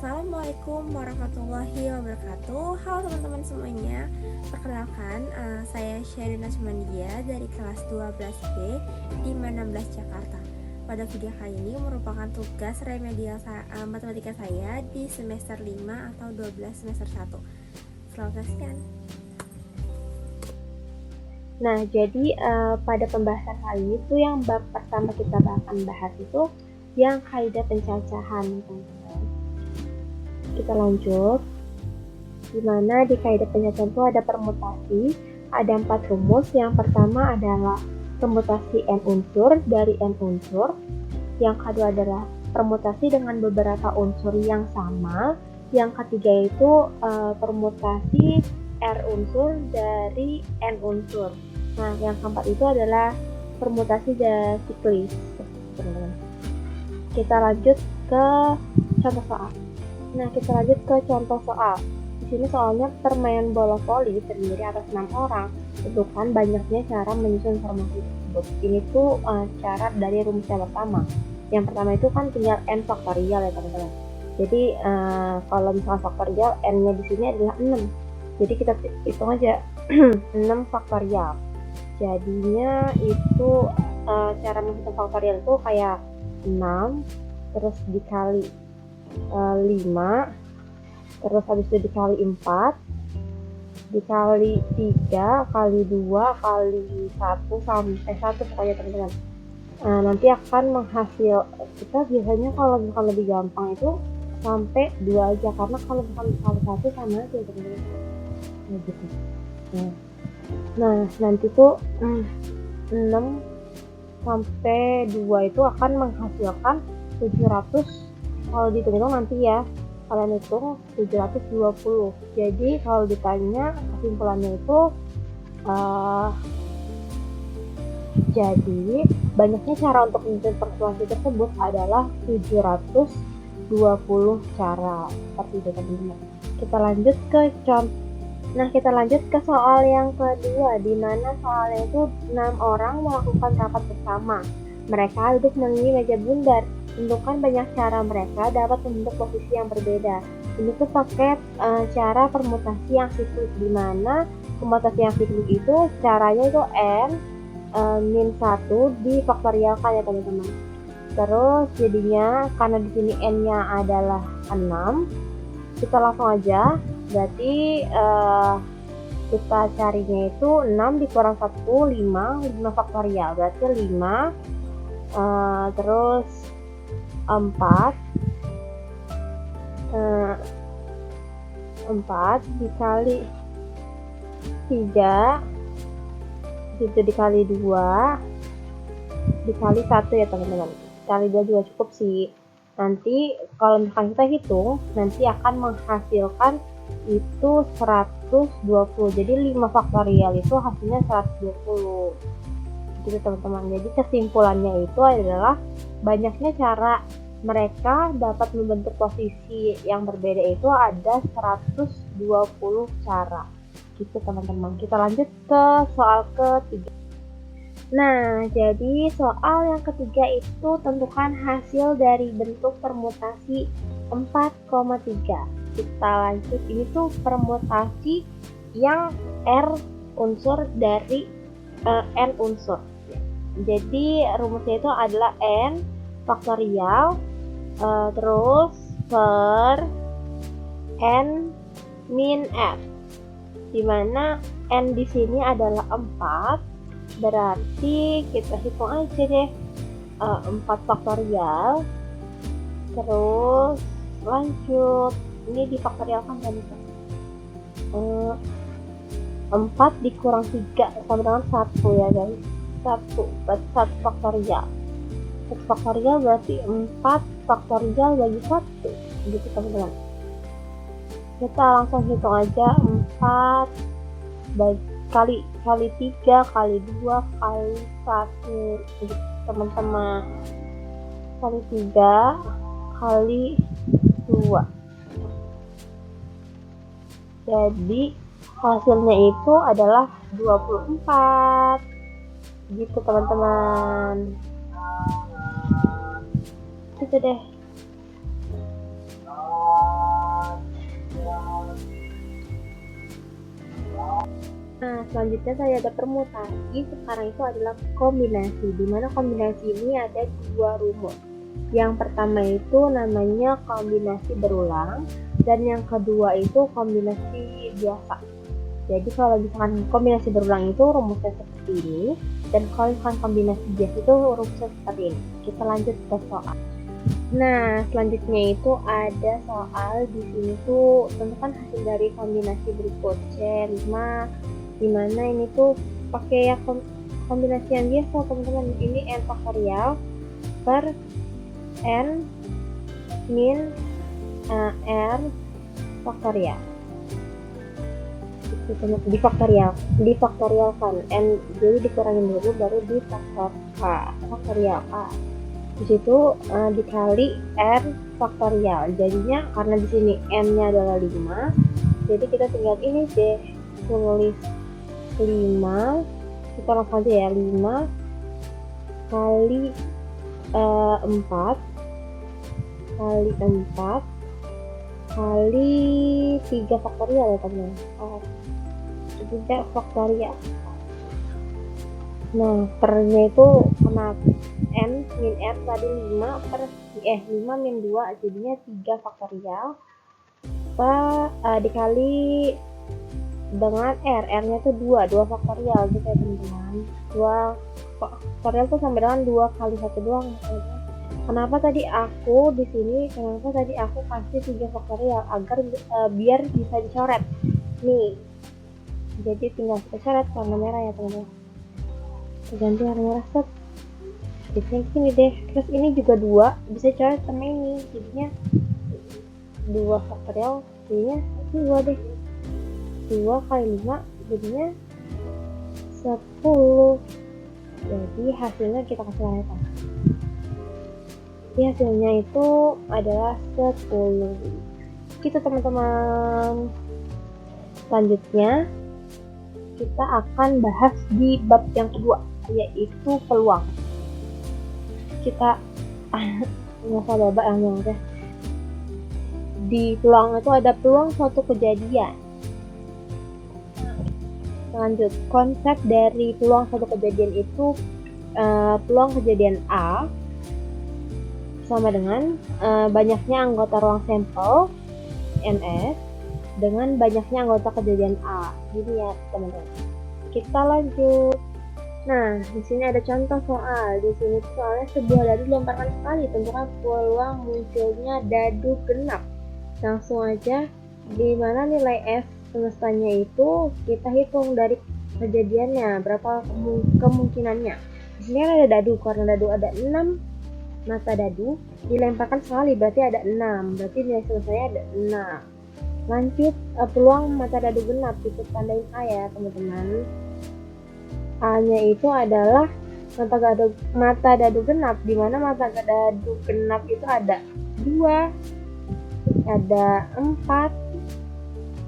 Assalamualaikum warahmatullahi wabarakatuh. Halo teman-teman semuanya. Perkenalkan, saya Sherina Sumandia dari kelas 12B di 16 Jakarta. Pada video kali ini merupakan tugas remedial matematika saya di semester 5 atau 12 semester 1. Selamat menyaksikan. Nah, jadi pada pembahasan kali ini tuh yang bab pertama kita akan bahas itu yang kaidah pencacahan, teman-teman. Kita lanjut. Dimana di kaidah pencacahan itu ada permutasi, ada 4 rumus. Yang pertama adalah permutasi n unsur dari n unsur. Yang kedua adalah permutasi dengan beberapa unsur yang sama. Yang ketiga itu permutasi R unsur dari N unsur. Nah, yang keempat itu adalah permutasi siklis. Kita lanjut ke contoh soal. Nah, kita lanjut ke contoh soal. Di sini soalnya permainan bola voli terdiri atas 6 orang. Tentukan banyaknya cara menyusun formasi tersebut. Ini tuh cara dari rumus yang pertama. Yang pertama itu kan tinggal n faktorial ya teman-teman. Jadi kalau misalnya faktorial n-nya di sini adalah 6. Jadi kita hitung aja 6 faktorial. Jadinya itu cara menghitung faktorial itu kayak 6 terus dikali 5 terus habis itu dikali 4 dikali 3 kali 2 kali 1 sampai 1 pokoknya teman-teman. Nanti akan menghasil, kita biasanya kalau misalkan lebih gampang itu sampai 2 aja, karena kalau misalkan kali 1 sama aja teman-teman. Nah, gitu. Nah, nanti tuh 6 sampai 2 itu akan menghasilkan 700. Kalau dihitung nanti ya, kalian hitung 720. Jadi kalau ditanya kesimpulannya itu jadi banyaknya cara untuk menyusun formasi tersebut adalah 720 cara. Seperti itu teman-teman. Kita lanjut ke contoh. Nah, kita lanjut ke soal yang kedua, di mana soalnya itu 6 orang melakukan rapat bersama. Mereka duduk mengelilingi meja bundar. Tentukan banyak cara mereka dapat membentuk posisi yang berbeda. Ini tuh pakai cara permutasi yang siklik, di mana permutasi yang siklik itu caranya itu n - 1 difaktorialkan ya teman-teman. Terus jadinya karena di sini n-nya adalah 6, kita langsung aja. Berarti kita carinya itu 6 dikurang 1, 5 faktorial. Berarti 5 terus 4 dikali 3 itu dikali 2 dikali 1 ya teman-teman. Kali 2 juga cukup sih. Nanti kalau misalkan kita hitung, nanti akan menghasilkan itu 120. Jadi 5 faktorial itu hasilnya 120 gitu teman-teman. Jadi kesimpulannya itu adalah banyaknya cara mereka dapat membentuk posisi yang berbeda itu ada 120 cara gitu teman-teman. Kita lanjut ke soal ketiga. Nah, jadi soal yang ketiga itu tentukan hasil dari bentuk permutasi 4,3. Kita lanjut, ini tuh permutasi yang R unsur dari N unsur. Jadi rumusnya itu adalah N faktorial terus per N min F, dimana N di sini adalah 4, berarti kita hitung aja deh 4 faktorial terus lanjut. Ini difaktorialkan kan, 4 dikurang 3 sama dengan 1 ya guys. 1 berarti 1 faktorial. 1 faktorial berarti 4 faktorial bagi 1 gitu teman-teman. Kita langsung hitung aja 4 kali 3 kali 2 kali 1 gitu teman-teman. Kali 3 kali 2. Jadi hasilnya itu adalah 24 gitu teman-teman. Gitu deh. selanjutnya tadi ada permutasi, sekarang itu adalah kombinasi, di mana kombinasi ini ada dua rumus. Yang pertama itu namanya kombinasi berulang, dan yang kedua itu kombinasi biasa. Jadi kalau misalkan kombinasi berulang itu rumusnya seperti ini, dan kalau misalkan kombinasi biasa itu rumusnya seperti ini. Kita lanjut ke soal. Nah, selanjutnya itu ada soal di sini tuh tentukan hasil dari kombinasi berikut C5, dimana ini tuh pakai ya kombinasi yang biasa teman-teman. Ini n faktorial per n min r faktorial. Difaktorialkan n, jadi dikurangin dulu baru faktorial. Di situ dikali r faktorial. Jadinya karena di sini n-nya adalah 5, jadi kita tinggal ini deh tulis 5. Kita langsung aja ya, 5 kali 4 kali 3 faktorial ya teman. 3 faktorial. Nah, pernya itu kenapa n min r tadi 5 per 5 min 2, jadinya 3 faktorial dikali dengan r-nya itu 2 faktorial gitu ya teman-teman. 2 faktorial itu sama dengan 2 kali 1 doang. Kenapa tadi aku kasih 3 faktorial agar biar bisa dicoret nih. Jadi tinggal kita coret warna merah ya teman-teman. Ganti warna merah set. Jadinya gini deh. Terus ini juga 2 bisa coret sama ini. Jadinya 2 faktorial jadinya 2 deh. 2 kali 5 jadinya 10. Jadi hasilnya kita kasih warna. Jadi hasilnya itu adalah 10. Gitu teman-teman. Selanjutnya kita akan bahas di bab yang kedua, yaitu peluang. Kita nggak usah babak yang udah. Di peluang itu ada peluang suatu kejadian. Lanjut, konsep dari peluang suatu kejadian itu peluang kejadian A sama dengan banyaknya anggota ruang sampel NS dengan banyaknya anggota kejadian A. Jadi ya teman-teman. Kita lanjut. Nah, di sini ada contoh soal. Di sini soalnya sebuah dadu dilemparkan sekali, tentukan peluang munculnya dadu genap. Langsung aja, di mana nilai F semestanya itu kita hitung dari kejadiannya, berapa kemungkinannya. Di sini kan ada dadu, karena dadu ada 6 mata dadu, dilemparkan sekali berarti ada 6, berarti nilai semestanya ada 6. Lanjut, peluang mata dadu genap, kita tandain A ya teman-teman. A-nya itu adalah mata dadu genap, di mana mata dadu genap itu ada 2, ada 4,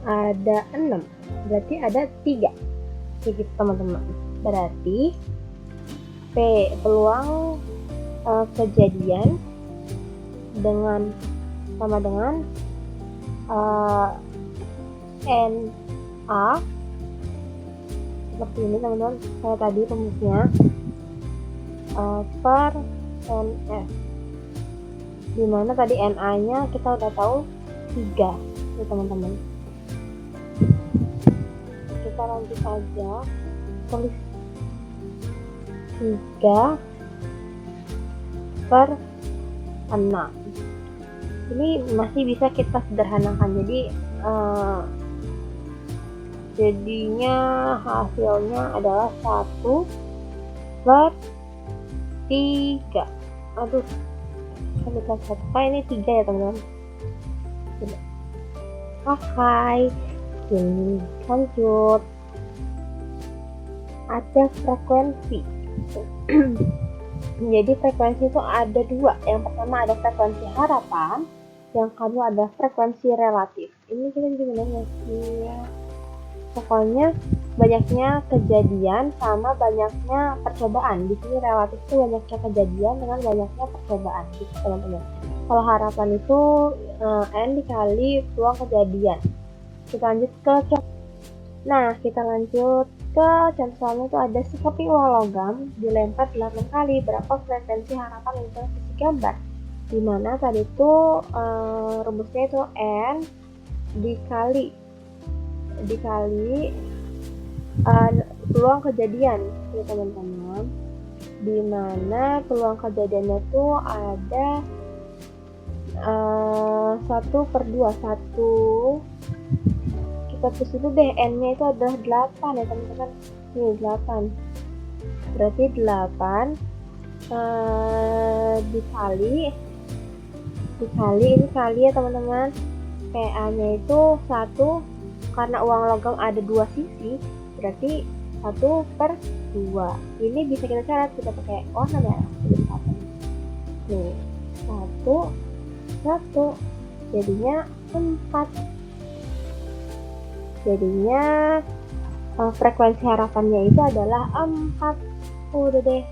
ada 6, berarti ada 3. Gitu teman-teman. Berarti P peluang kejadian sama dengan NA seperti ini teman-teman, saya tadi rumusnya per NS, dimana tadi NA nya kita udah tahu 3 ya teman-teman. Kita lanjut aja, tulis 3 per 6. Ini masih bisa kita sederhanakan, jadi jadinya hasilnya adalah 1 per 3. Aduh, ini 3 ya teman-teman. Oke, ini lanjut. Ada frekuensi. Jadi frekuensi itu ada 2. Yang pertama ada frekuensi harapan, yang kedua ada frekuensi relatif. Ini kita juga sih ya. Pokoknya banyaknya kejadian sama banyaknya percobaan. Di sini relatif itu banyaknya kejadian dengan banyaknya percobaan, gitu teman-teman. Kalau harapan itu N dikali peluang kejadian. Kita lanjut ke Nah, kita lanjut ke contoh soalnya itu ada seperti uang logam dilempar 8 kali, berapa frekuensi harapan untuk sisi gambar? Dimana tadi itu rumusnya itu N dikali peluang kejadian ya teman-teman, dimana peluang kejadiannya itu ada 1/2. Kita tulis dulu deh, N-nya itu adalah 8 ya teman-teman. Ini 8. Berarti 8 dikali ini kali ya teman-teman. PA-nya itu 1, karena uang logam ada 2 sisi, berarti 1/2. Ini bisa kita catat, kita pakai warna merah. Nih, 1 jadinya 4. Jadinya frekuensi harapannya itu adalah 4. Udah deh,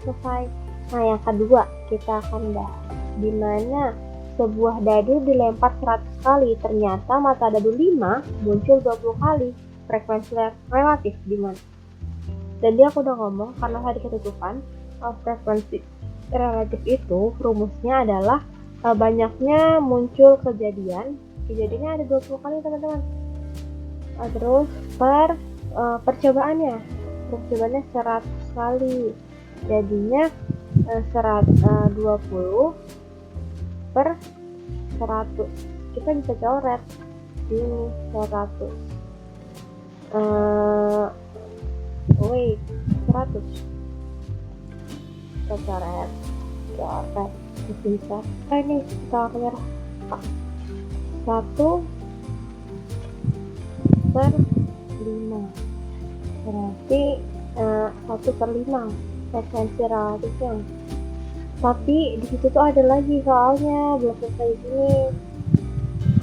selesai. Nah, yang kedua kita akan bahas dimana sebuah dadu dilempar 100 kali, ternyata mata dadu 5 muncul 20 kali. Frekuensi relatif dimana? Jadi aku udah ngomong, karena tadi ketutupan, frekuensi relatif itu rumusnya adalah banyaknya muncul kejadiannya ada 20 kali teman-teman. Terus percobaannya 100 kali, jadinya 20/100. Kita bisa coret ini 100. 100 kita coret bisa. Ini kita merah 1/5, berarti 1/5 frekuensi relatifnya. Tapi di situ tuh ada lagi soalnya, belum selesai di sini.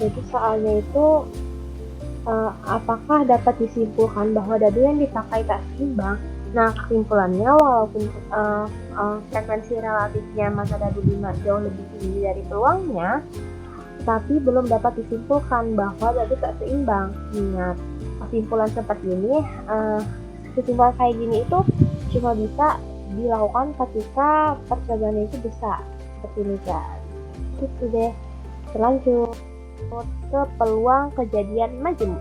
Jadi soalnya itu apakah dapat disimpulkan bahwa dadu yang dipakai tak seimbang? Nah, kesimpulannya walaupun frekuensi relatifnya mata dadu 5 jauh lebih tinggi dari peluangnya, tapi belum dapat disimpulkan bahwa dadu tak seimbang. Ingat, kesimpulan seperti ini, kesimpulan kayak gini itu cuma bisa dilakukan ketika percobaan itu besar, seperti ini guys. Gitu deh. Lanjut ke peluang kejadian majemuk.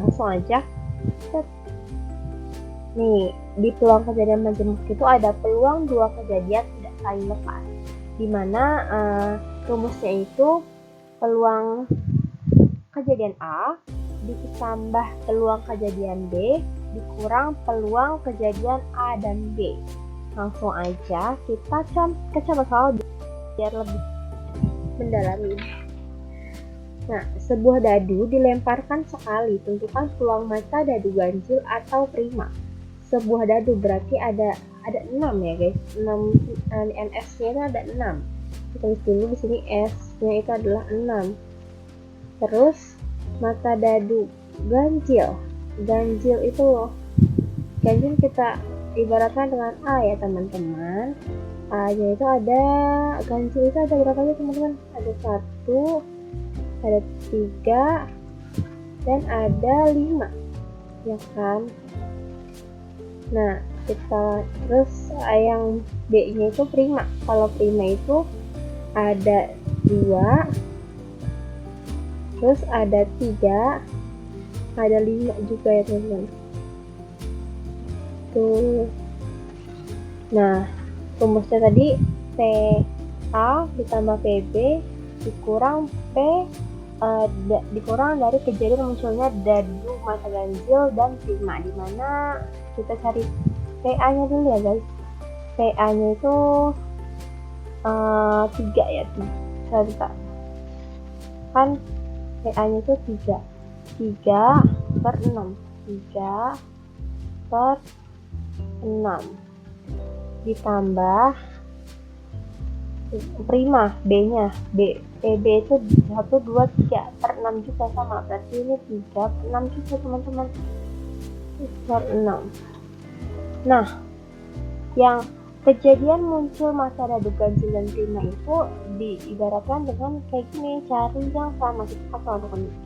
Langsung aja. Nih, di peluang kejadian majemuk itu ada peluang 2 kejadian tidak saling lepas, dimana rumusnya itu peluang kejadian A ditambah peluang kejadian B dikurang peluang kejadian A dan B. Langsung aja kita ke contoh soal biar lebih mendalami. Nah, sebuah dadu dilemparkan sekali, tentukan peluang mata dadu ganjil atau prima. Sebuah dadu berarti ada 6 ya guys. 6 NS-nya itu ada 6. Kita tulis dulu di sini S-nya itu adalah 6. Terus mata dadu ganjil. Ganjil itu loh. Ganjil kita ibaratkan dengan A ya teman-teman. A-nya itu ada, ganjil itu ada berapa aja teman-teman? Ada 1, ada 3, dan ada 5, ya kan? Nah, kita terus yang B-nya itu prima. Kalau prima itu ada 2, terus ada 3, ada 5 juga ya teman-teman. Tuh. Nah, rumusnya tadi PA ditambah PB dikurang dikurang dari kejadian munculnya dadu mata ganjil dan prima, dimana kita cari PA-nya dulu ya guys. PA-nya itu 3 ya, 3 kan PA-nya itu 3/6 ditambah prima B-nya PB itu 1, 2, 3/6 juga sama, berarti ini 3/6 juga teman-teman. 3/6. Nah, yang kejadian muncul mata dadu ganjil dan prima itu diibaratkan dengan kayak gini, cari yang sama. Kita pakai warna kuning.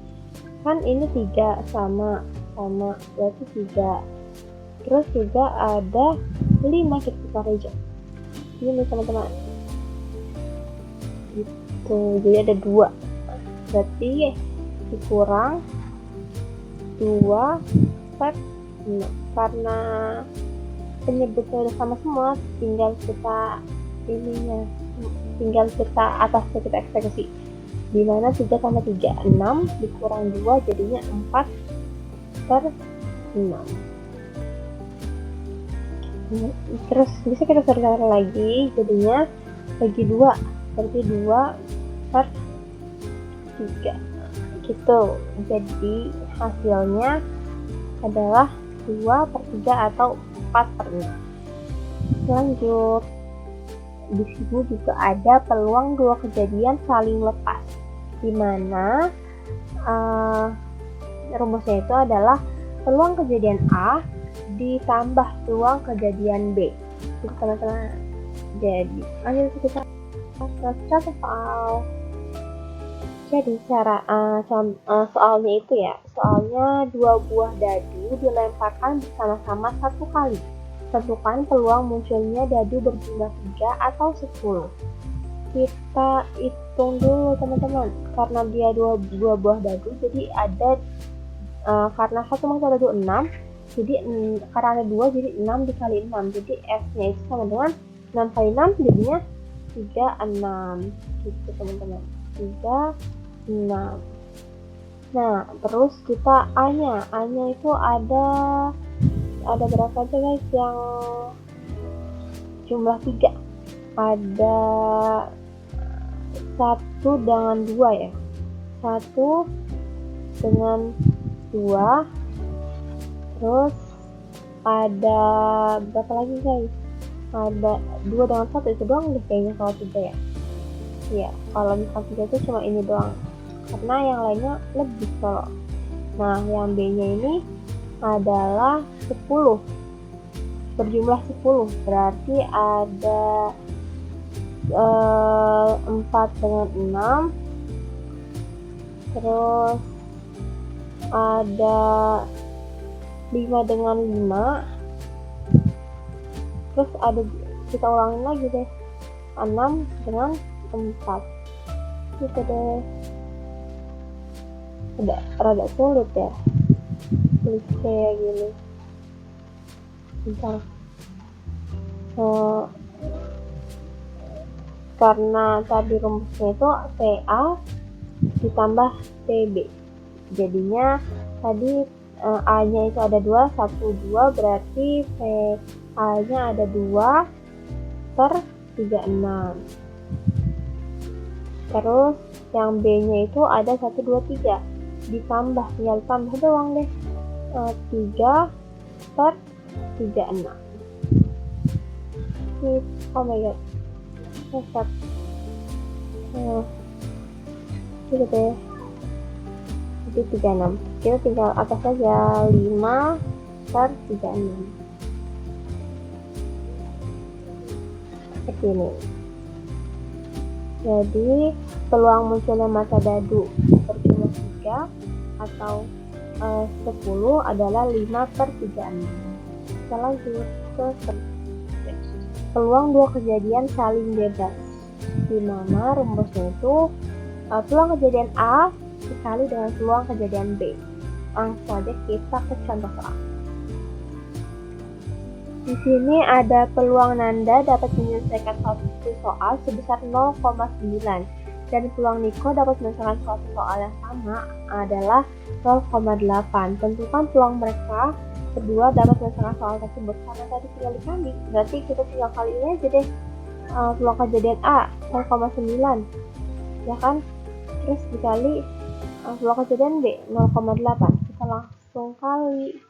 kan ini 3 sama berarti 3. Terus juga ada 5 kita kerja ini teman-teman gitu, jadi ada 2 berarti dikurang 2 per 6. Karena penyebutnya udah sama semua, tinggal kita atasnya kita eksekusi, dimana 3 tambah 3 6 dikurang 2 jadinya 4 per 6. Terus bisa kita cari lagi, jadinya bagi 2 berarti 2 per 3 gitu. Jadi hasilnya adalah 2 per 3 atau 4 per 6. Lanjut, di sini juga ada peluang 2 kejadian saling lepas, dimana rumusnya itu adalah peluang kejadian A ditambah peluang kejadian B. Jadi teman-teman, jadi lanjut kita contoh soal. Jadi soalnya itu ya, soalnya 2 buah dadu dilemparkan bersama-sama 1 kali. Tentukan peluang munculnya dadu berjumlah 3 atau 10. Kita hitung dulu teman-teman, karena dia 2 buah dadu, jadi ada karena 1 masuk dadu 6, jadi karena ada 2 jadi 6 dikali 6, jadi S nya itu sama dengan 6 kali 6 jadinya 36 gitu teman-teman, 36. Nah terus kita A nya itu ada berapa aja guys yang jumlah 3, ada 1 dengan 2 ya, 1 dengan 2, terus ada berapa lagi guys, ada 2 dengan 1, itu doang deh kayaknya kalau 3 ya. Iya, kalau misal 3 itu cuma ini doang, karena yang lainnya lebih kalau. Nah yang B nya ini adalah 10, berjumlah 10, berarti ada 4 dengan 6, terus ada 5 dengan 5, terus ada, kita ulangin lagi deh, 6 dengan 4 gitu deh. Udah rada sulit ya tulis kayak gini. Bentar. Karena tadi rumusnya itu PA ditambah PB, jadinya tadi A nya itu ada 2, 1, 2, berarti PA nya ada 2 per 36. Terus yang B nya itu ada 1, 2, 3, ditambah, tinggal tambah doang deh, 3 per 36. Oh my god, resep gitu deh, jadi 36. Kita tinggal atas saja, 5 per 36 seperti ini. Jadi peluang munculnya massa dadu berjumlah 3 atau 10 adalah 5 per 36. Kita lanjut ke peluang 2 kejadian saling bebas, dimana rumusnya itu peluang kejadian A dikali dengan peluang kejadian B. Langsung aja kita ke contoh soal. Di sini ada peluang Nanda dapat menyelesaikan satu soal sebesar 0,9 dan peluang Niko dapat menyelesaikan suatu soal yang sama adalah 0,8. Tentukan peluang mereka berdua dapat menyelesaikan soal tersebut. Karena tadi tinggal dikali, berarti kita tinggal kali ini aja deh peluang kejadian A 0,9 ya kan, terus dikali peluang kejadian B 0,8, kita langsung kali,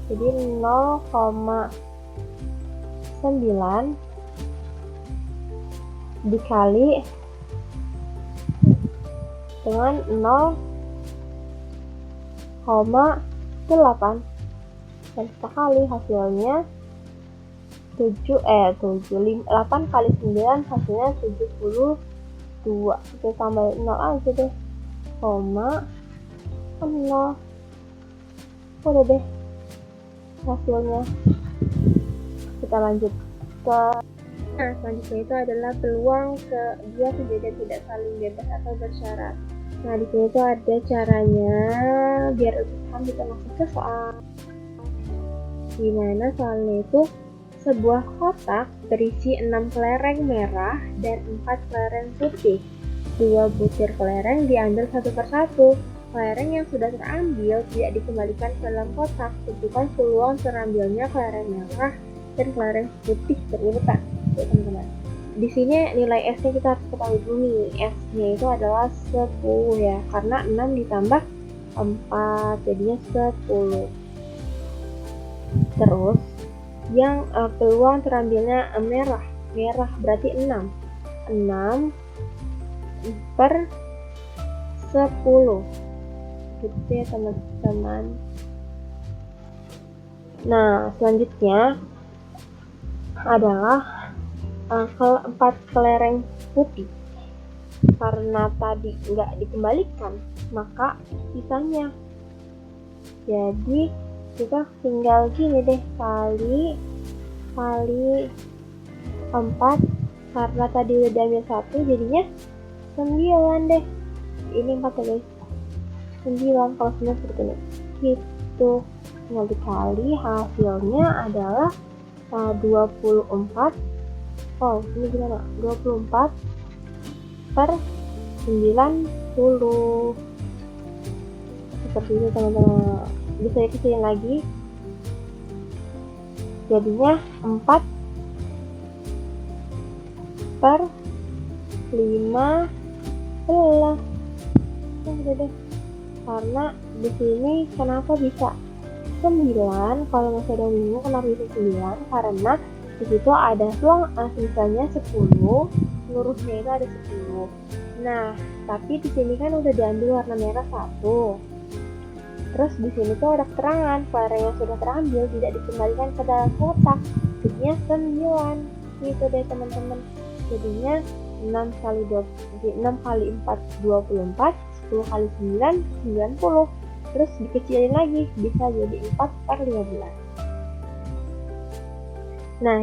jadi 0,9 dikali dengan 0,8 dan kita kali hasilnya 8 kali 9 hasilnya 72. Kita tambah 0 aja deh, kan 0. Udah deh hasilnya. Kita lanjut ke selanjutnya itu adalah peluang kedua kejadian tidak saling bebas atau bersyarat. Nah, di sini tuh ada caranya biar lebih paham. Kita masuk ke soal. Dimana soalnya itu sebuah kotak berisi 6 kelereng merah dan 4 kelereng putih. 2 butir kelereng diambil satu persatu. Kelereng yang sudah terambil tidak dikembalikan ke dalam kotak. Tentukan peluang terambilnya kelereng merah dan kelereng putih berurutan. Ya, teman-teman. Di sini nilai S-nya kita harus ketahui dulu nih. S-nya itu adalah 10 ya, karena 6 ditambah 4 jadinya 10. Terus yang peluang terambilnya merah berarti 6 per 10 gitu ya teman-teman. Nah, selanjutnya adalah 4 kelereng putih. Karena tadi nggak dikembalikan, maka sisanya. Jadi kita tinggal gini deh, kali 4, karena tadi udah diambil 1 jadinya 9 deh. Ini 4 ya guys, 9. Kalau 9 seperti ini gitu. Tinggal dikali, hasilnya adalah 24. Oh, ini gimana? 24 per 90. Seperti itu teman-teman. Bisa dikecilin lagi. Jadinya 4 per 15. Udah deh. Karena di sini kenapa bisa 9? Kalau masih ada yang bingung kenapa bisa 9? Karena di situ ada peluang sisanya 10, lurusnya itu ada 10. Nah, tapi di sini kan udah diambil warna merah 1. Terus di sini tuh ada keterangan kelereng yang sudah terambil tidak dikembalikan ke dalam kotak. Jadinya 9. Gitu deh teman-teman. Jadinya 6 kali 4 24, 10 kali 9 90. Terus dikecilin lagi bisa jadi 4 per 15.